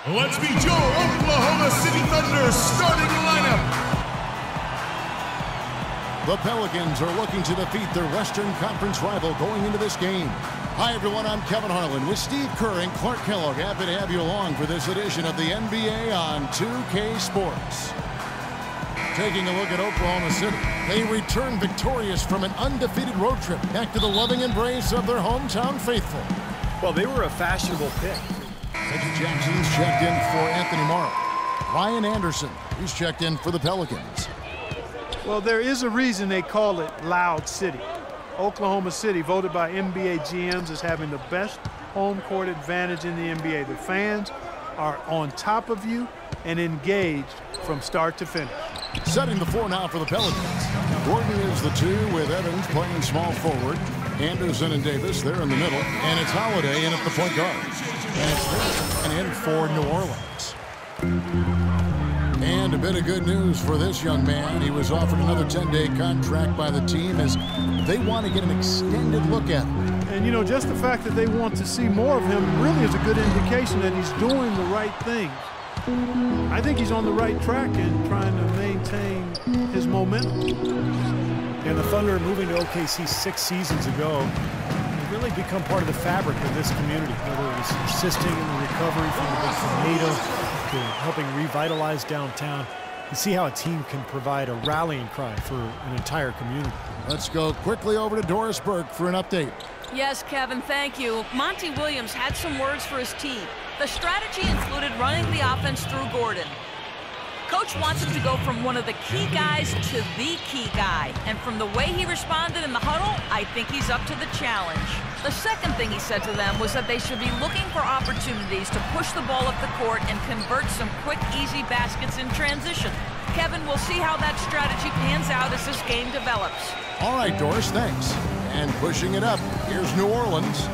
Let's meet your Oklahoma City Thunder starting lineup. The Pelicans are looking to defeat their Western Conference rival going into this game. Hi, everyone. I'm Kevin Harlan with Steve Kerr and Clark Kellogg. Happy to have you along for this edition of the NBA on 2K Sports. Taking a look at Oklahoma City, they return victorious from an undefeated road trip back to the loving embrace of their hometown faithful. Well, they were a fashionable pick. Reggie Jackson's checked in for Anthony Morrow. Ryan Anderson, he's checked in for the Pelicans. Well, there is a reason they call it Loud City. Oklahoma City, voted by NBA GMs as having the best home court advantage in the NBA. The fans are on top of you and engaged from start to finish. Setting the floor now for the Pelicans. Gordon is the 2 with Evans playing small forward. Anderson and Davis, they're in the middle. And it's Holiday in at the point guard. And it's there and in for New Orleans. And a bit of good news for this young man. He was offered another 10-day contract by the team as they want to get an extended look at him. And, you know, just the fact that they want to see more of him really is a good indication that he's doing the right thing. I think he's on the right track and trying to maintain his momentum. And the Thunder moving to OKC 6 seasons ago have really become part of the fabric of this community, whether it was assisting in the recovery from the big tornado to helping revitalize downtown. You see how a team can provide a rallying cry for an entire community. Let's go quickly over to Doris Burke for an update. Yes, Kevin, thank you. Monty Williams had some words for his team. The strategy included running the offense through Gordon. Coach wants him to go from one of the key guys to the key guy. And from the way he responded in the huddle, I think he's up to the challenge. The second thing he said to them was that they should be looking for opportunities to push the ball up the court and convert some quick, easy baskets in transition. Kevin, we'll see how that strategy pans out as this game develops. All right, Doris, thanks. And pushing it up, here's New Orleans.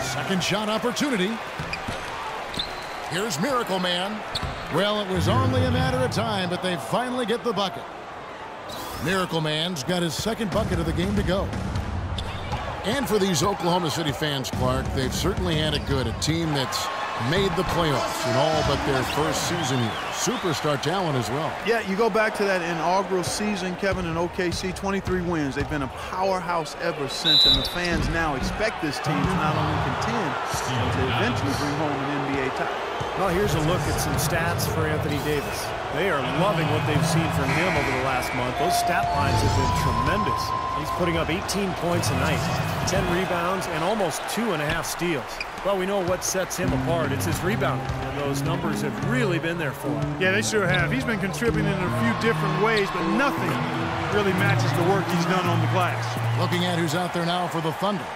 Second shot opportunity. Here's Miracle Man. Well, it was only a matter of time, but they finally get the bucket. Miracle Man's got his second bucket of the game to go. And for these Oklahoma City fans, Clark, they've certainly had it good. A team that's made the playoffs in all but their first season here. Superstar talent as well. Yeah, you go back to that inaugural season, Kevin, in OKC, 23 wins. They've been a powerhouse ever since, and the fans now expect this team to not only contend, but to eventually bring home an NBA title. Well, here's a look at some stats for Anthony Davis. They are loving what they've seen from him over the last month. Those stat lines have been tremendous. He's putting up 18 points a night, 10 rebounds, and almost 2.5 steals. Well, we know what sets him apart. It's his rebounding, and those numbers have really been there for him. Yeah, they sure have. He's been contributing in a few different ways, but nothing really matches the work he's done on the glass. Looking at who's out there now for the Thunder.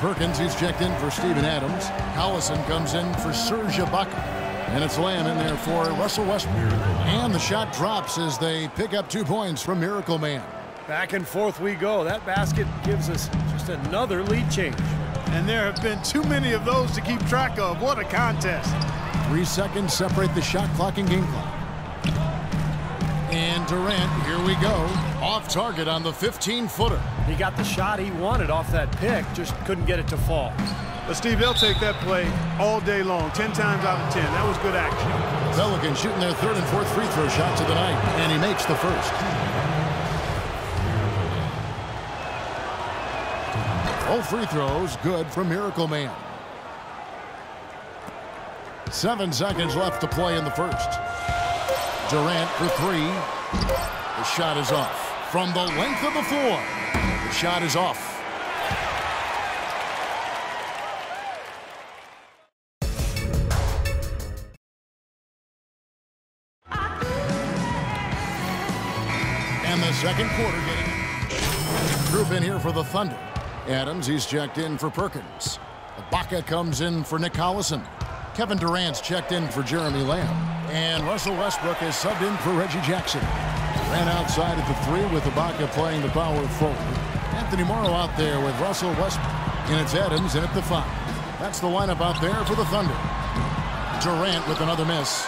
Perkins, he's checked in for Steven Adams. Collison comes in for Serge Ibaka. And it's Lamb in there for Russell Westbrook. And the shot drops as they pick up 2 points from Miracle Man. Back and forth we go. That basket gives us just another lead change. And there have been too many of those to keep track of. What a contest. 3 seconds separate the shot clock and game clock. And Durant, here we go. Off target on the 15-footer. He got the shot he wanted off that pick, just couldn't get it to fall. But Steve, they'll take that play all day long, 10 times out of 10. That was good action. Pelicans shooting their 3rd and 4th free throw shots of the night, and he makes the first. All free throws good from Miracle Man. 7 seconds left to play in the first. Durant for 3. The shot is off. From the length of the floor, the shot is off. the second quarter. Group in here for the Thunder. Adams, he's checked in for Perkins. Ibaka comes in for Nick Collison. Kevin Durant's checked in for Jeremy Lamb. And Russell Westbrook is subbed in for Reggie Jackson. Ran outside at the 3 with Ibaka playing the power forward. Anthony Morrow out there with Russell Westbrook. And it's Adams in at the 5. That's the lineup out there for the Thunder. Durant with another miss.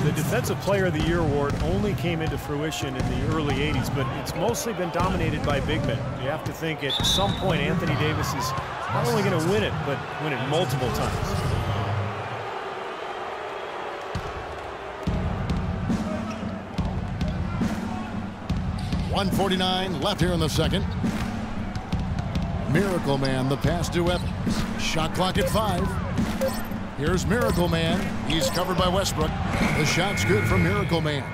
The Defensive Player of the Year award only came into fruition in the early 80s, but it's mostly been dominated by big men. You have to think at some point Anthony Davis is not only going to win it, but win it multiple times. .149 left here in the second. Miracle Man, the pass to Evans. Shot clock at 5. Here's Miracle Man. He's covered by Westbrook. The shot's good from Miracle Man.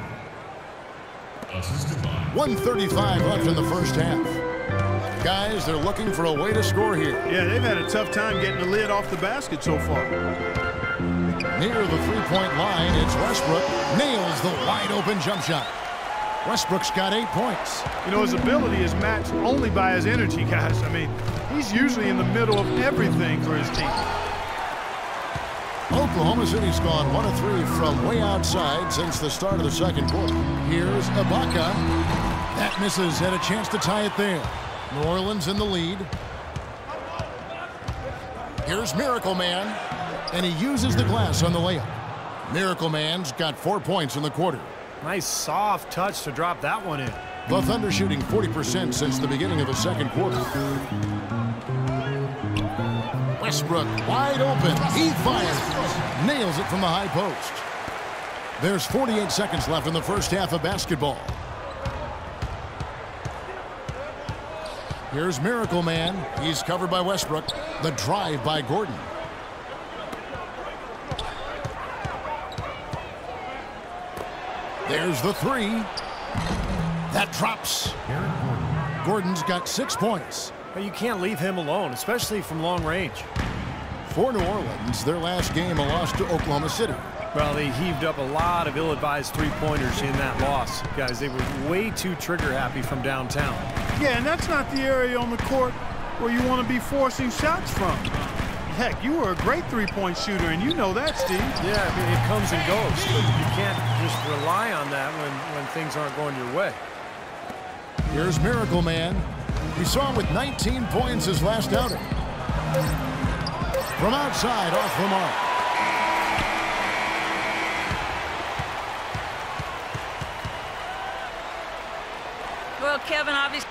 1:35 left in the first half. Guys, they're looking for a way to score here. Yeah, they've had a tough time getting the lid off the basket so far. Near the three-point line, it's Westbrook. Nails the wide-open jump shot. Westbrook's got 8 points. You know, his ability is matched only by his energy, guys. I mean, he's usually in the middle of everything for his team. Oklahoma City's gone 1 of 3 from way outside since the start of the second quarter. Here's Ibaka. That misses, had a chance to tie it there. New Orleans in the lead. Here's Miracle Man, and he uses the glass on the layup. Miracle Man's got 4 points in the quarter. Nice soft touch to drop that one in. The Thunder shooting 40% since the beginning of the second quarter. Westbrook wide open. He fires. Nails it from the high post. There's 48 seconds left in the first half of basketball. Here's Miracle Man. He's covered by Westbrook. The drive by Gordon. There's the 3. That drops. Gordon's got 6 points. But you can't leave him alone, especially from long range. For New Orleans, their last game, a loss to Oklahoma City. Well, they heaved up a lot of ill-advised three-pointers in that loss. Guys, they were way too trigger-happy from downtown. Yeah, and that's not the area on the court where you want to be forcing shots from. Heck, you were a great three-point shooter, and you know that, Steve. Yeah, I mean, it comes and goes, but you can't just rely on that when things aren't going your way. Here's Miracle Man. We saw him with 19 points his last outing. From outside, off the mark. Well, Kevin, obviously.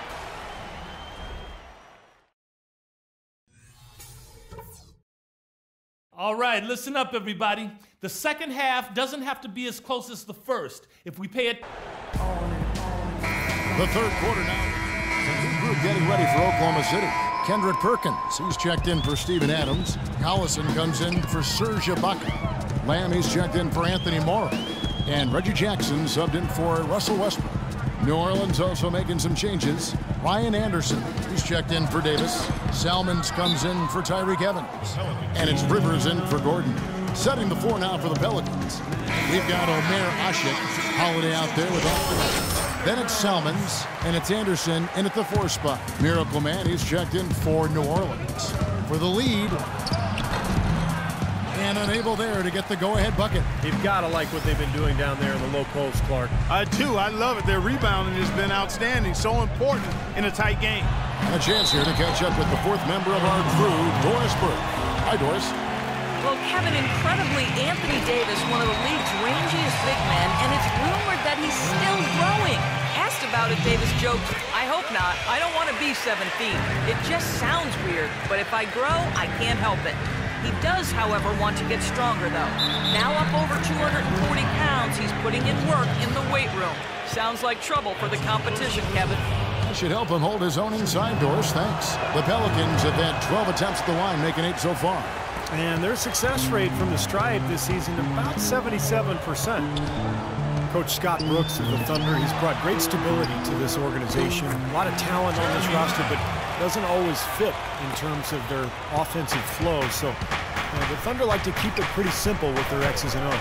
All right, listen up, everybody. The second half doesn't have to be as close as the first. If we pay it. The third quarter now. The new group getting ready for Oklahoma City. Kendrick Perkins, he's checked in for Steven Adams. Collison comes in for Serge Ibaka. Lamb, he's checked in for Anthony Morrow. And Reggie Jackson subbed in for Russell Westbrook. New Orleans also making some changes. Ryan Anderson, he's checked in for Davis. Salmons comes in for Tyreek Evans. And it's Rivers in for Gordon. Setting the floor now for the Pelicans. We've got Omer Ashik, Holiday out there with all. Then it's Salmons, and it's Anderson in at the 4 spot. Miracle Man, he's checked in for New Orleans. For the lead. And unable there to get the go-ahead bucket. You've got to like what they've been doing down there in the low post, Clark. I do. I love it. Their rebounding has been outstanding. So important in a tight game. A chance here to catch up with the 4th member of our crew, Doris Burke. Hi, Doris. Well, Kevin, incredibly, Anthony Davis, one of the league's rangiest big men, and it's rumored that he's still growing. Asked about it, Davis joked, "I hope not. I don't want to be 7 feet. It just sounds weird, but if I grow, I can't help it." He does, however, want to get stronger, though. Now up over 240 pounds, he's putting in work in the weight room. Sounds like trouble for the competition, Kevin. That should help him hold his own inside, Doris. Thanks. The Pelicans have had 12 attempts at the line, making 8 so far. And their success rate from the stripe this season, about 77%. Coach Scott Brooks of the Thunder, he's brought great stability to this organization. A lot of talent on this roster, but doesn't always fit in terms of their offensive flow. So the Thunder like to keep it pretty simple with their X's and O's.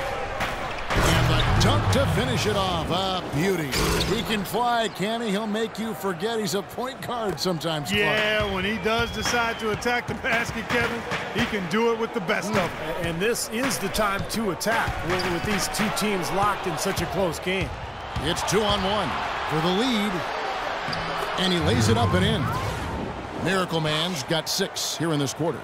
And And the dunk to finish it off. A beauty. He can fly, can he? He'll make you forget he's a point guard sometimes, Clark. Yeah, when he does decide to attack the basket, Kevin, he can do it with the best of them. And this is the time to attack with these two teams locked in such a close game. It's 2-on-1 for the lead. And he lays it up and in. Miracle Man's got 6 here in this quarter.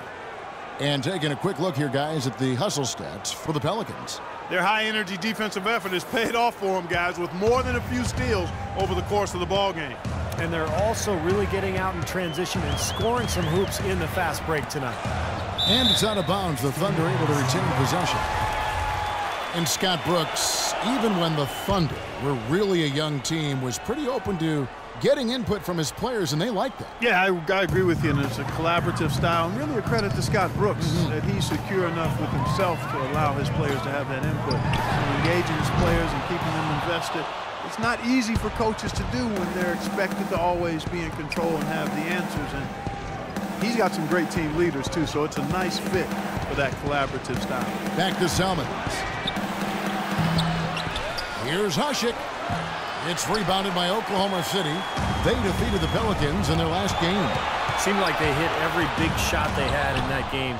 And taking a quick look here, guys, at the hustle stats for the Pelicans. Their high-energy defensive effort has paid off for them, guys, with more than a few steals over the course of the ball game. And they're also really getting out in transition and scoring some hoops in the fast break tonight. And it's out of bounds. The Thunder able to retain possession. And Scott Brooks, even when the Thunder were really a young team, was pretty open to getting input from his players, and they like that. Yeah, I agree with you, and it's a collaborative style, and really a credit to Scott Brooks that he's secure enough with himself to allow his players to have that input. And engaging his players and keeping them invested. It's not easy for coaches to do when they're expected to always be in control and have the answers, and he's got some great team leaders, too, so it's a nice fit for that collaborative style. Back to Selman. Here's Hushik. It's rebounded by Oklahoma City. They defeated the Pelicans in their last game. Seemed like they hit every big shot they had in that game.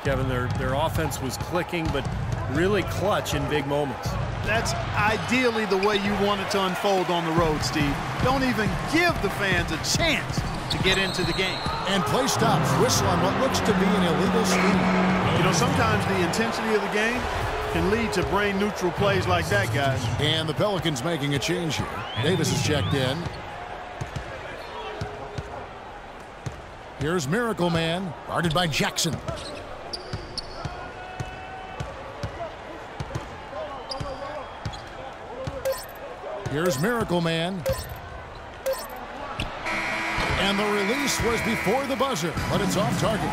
Kevin, their offense was clicking, but really clutch in big moments. That's ideally the way you want it to unfold on the road, Steve. Don't even give the fans a chance to get into the game. And play stops. Whistle on what looks to be an illegal screen. You know, sometimes the intensity of the game can lead to brain-neutral plays like that, guys. And the Pelicans making a change here. Davis is checked in. Here's Miracle Man, guarded by Jackson. Here's Miracle Man. And the release was before the buzzer, but it's off target.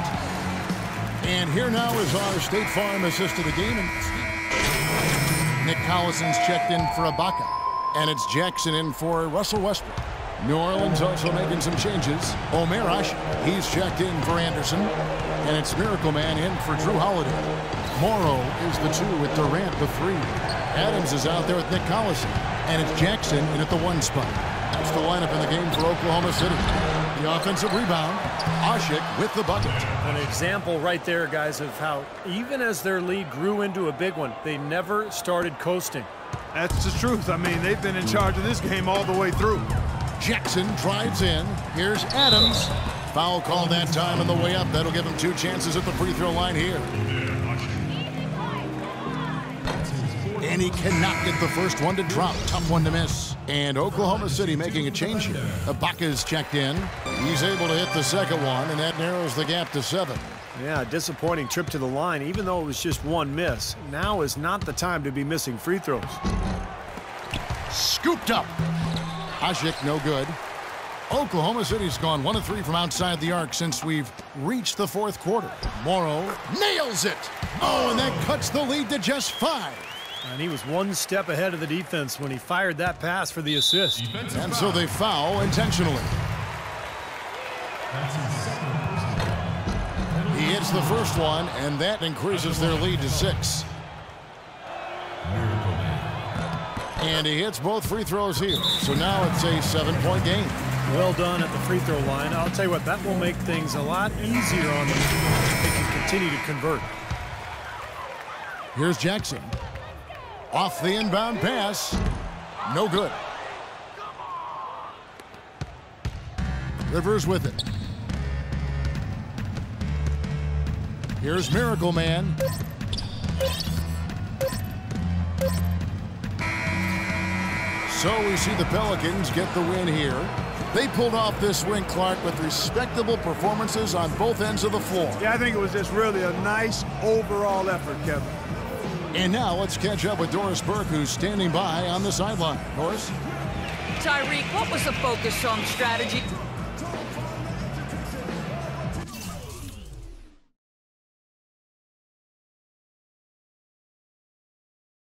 And here now is our State Farm assist to the game. Nick Collison's checked in for Ibaka. And it's Jackson in for Russell Westbrook. New Orleans also making some changes. Omer Ash, he's checked in for Anderson. And it's Miracle Man in for Drew Holiday. Morrow is the 2 with Durant the 3. Adams is out there with Nick Collison. And it's Jackson in at the 1 spot. That's the lineup in the game for Oklahoma City. The offensive rebound, Ashik with the bucket. An example right there, guys, of how even as their lead grew into a big one, they never started coasting. That's the truth. I mean, they've been in charge of this game all the way through. Jackson drives in. Here's Adams. Foul call that time on the way up. That'll give him 2 chances at the free throw line here. And he cannot get the first one to drop. Tough one to miss. And Oklahoma City making a change here. Ibaka's checked in. He's able to hit the second one, and that narrows the gap to 7. Yeah, disappointing trip to the line, even though it was just 1 miss. Now is not the time to be missing free throws. Scooped up. Ashik, no good. Oklahoma City's gone 1 of 3 from outside the arc since we've reached the 4th quarter. Morrow nails it. Oh, and that cuts the lead to just 5. And he was 1 step ahead of the defense when he fired that pass for the assist. And so they foul intentionally. He hits the first one, and that increases their lead to 6. And he hits both free throws here. So now it's a 7-point game. Well done at the free throw line. I'll tell you what, that will make things a lot easier on them. They can continue to convert. Here's Jackson. Off the inbound pass. No good. Rivers with it. Here's Miracle Man. So we see the Pelicans get the win here. They pulled off this win, Clark, with respectable performances on both ends of the floor. Yeah, I think it was just really a nice overall effort, Kevin. And now let's catch up with Doris Burke, who's standing by on the sideline. Doris? Tyreek, what was the focus on strategy?